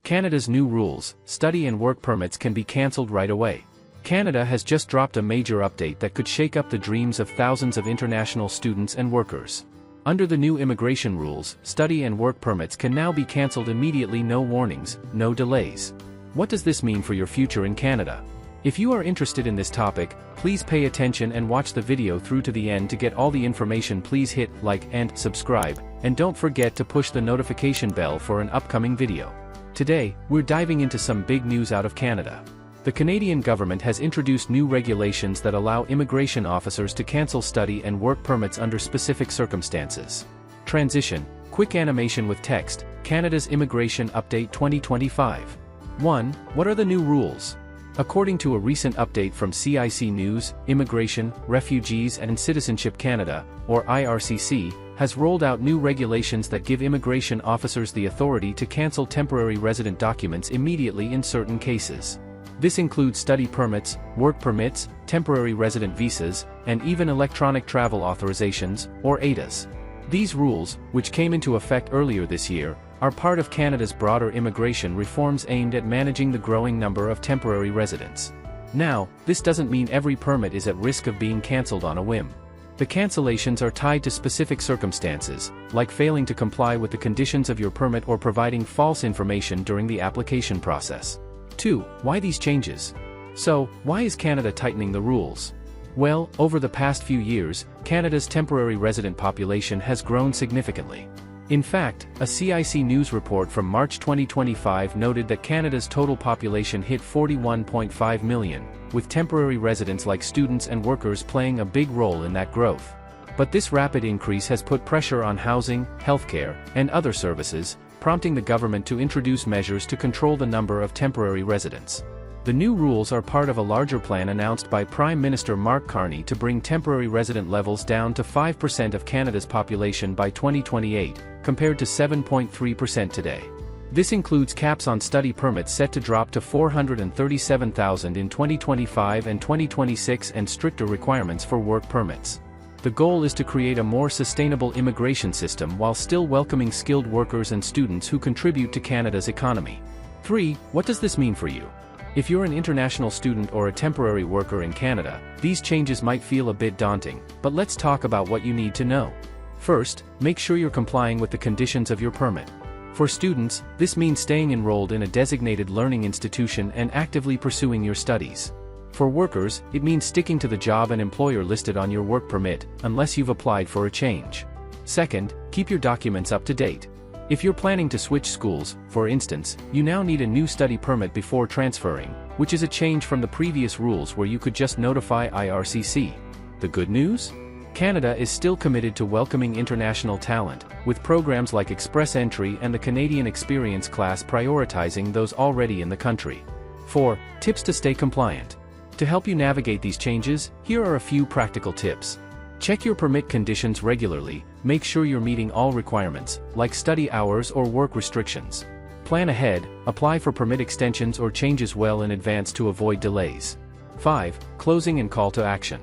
Canada's new rules: study and work permits can be cancelled right away. Canada has just dropped a major update that could shake up the dreams of thousands of international students and workers. Under the new immigration rules, study and work permits can now be cancelled immediately, no warnings, no delays. What does this mean for your future in Canada? If you are interested in this topic, please pay attention and watch the video through to the end to get all the information. Please hit like and subscribe, and don't forget to push the notification bell for an upcoming video. Today, we're diving into some big news out of Canada. The Canadian government has introduced new regulations that allow immigration officers to cancel study and work permits under specific circumstances. Transition, quick animation with text, Canada's Immigration Update 2025. 1. What are the new rules? According to a recent update from CIC News, Immigration, Refugees and Citizenship Canada, or IRCC, has rolled out new regulations that give immigration officers the authority to cancel temporary resident documents immediately in certain cases. This includes study permits, work permits, temporary resident visas, and even electronic travel authorizations, or ETAs. These rules, which came into effect earlier this year, are part of Canada's broader immigration reforms aimed at managing the growing number of temporary residents. Now, this doesn't mean every permit is at risk of being cancelled on a whim. The cancellations are tied to specific circumstances, like failing to comply with the conditions of your permit or providing false information during the application process. 2. Why these changes? So, why is Canada tightening the rules? Well, over the past few years, Canada's temporary resident population has grown significantly. In fact, a CIC News report from March 2025 noted that Canada's total population hit 41.5 million, with temporary residents like students and workers playing a big role in that growth. But this rapid increase has put pressure on housing, healthcare, and other services, prompting the government to introduce measures to control the number of temporary residents. The new rules are part of a larger plan announced by Prime Minister Mark Carney to bring temporary resident levels down to 5% of Canada's population by 2028, compared to 7.3% today. This includes caps on study permits set to drop to 437,000 in 2025 and 2026 and stricter requirements for work permits. The goal is to create a more sustainable immigration system while still welcoming skilled workers and students who contribute to Canada's economy. 3. What does this mean for you? If you're an international student or a temporary worker in Canada, these changes might feel a bit daunting, but let's talk about what you need to know. First, make sure you're complying with the conditions of your permit. For students, this means staying enrolled in a designated learning institution and actively pursuing your studies. For workers, it means sticking to the job and employer listed on your work permit, unless you've applied for a change. Second, keep your documents up to date. If you're planning to switch schools, for instance, you now need a new study permit before transferring, which is a change from the previous rules where you could just notify IRCC. The good news? Canada is still committed to welcoming international talent, with programs like Express Entry and the Canadian Experience class prioritizing those already in the country. 4. Tips to stay compliant. To help you navigate these changes, here are a few practical tips. Check your permit conditions regularly, make sure you're meeting all requirements, like study hours or work restrictions. Plan ahead, apply for permit extensions or changes well in advance to avoid delays. 5. Closing and call to action.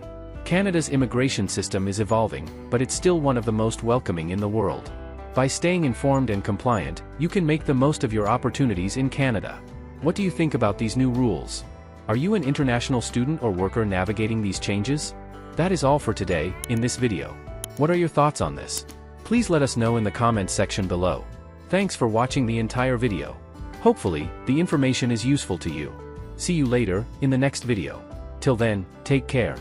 Canada's immigration system is evolving, but it's still one of the most welcoming in the world. By staying informed and compliant, you can make the most of your opportunities in Canada. What do you think about these new rules? Are you an international student or worker navigating these changes? That is all for today, in this video. What are your thoughts on this? Please let us know in the comments section below. Thanks for watching the entire video. Hopefully, the information is useful to you. See you later, in the next video. Till then, take care.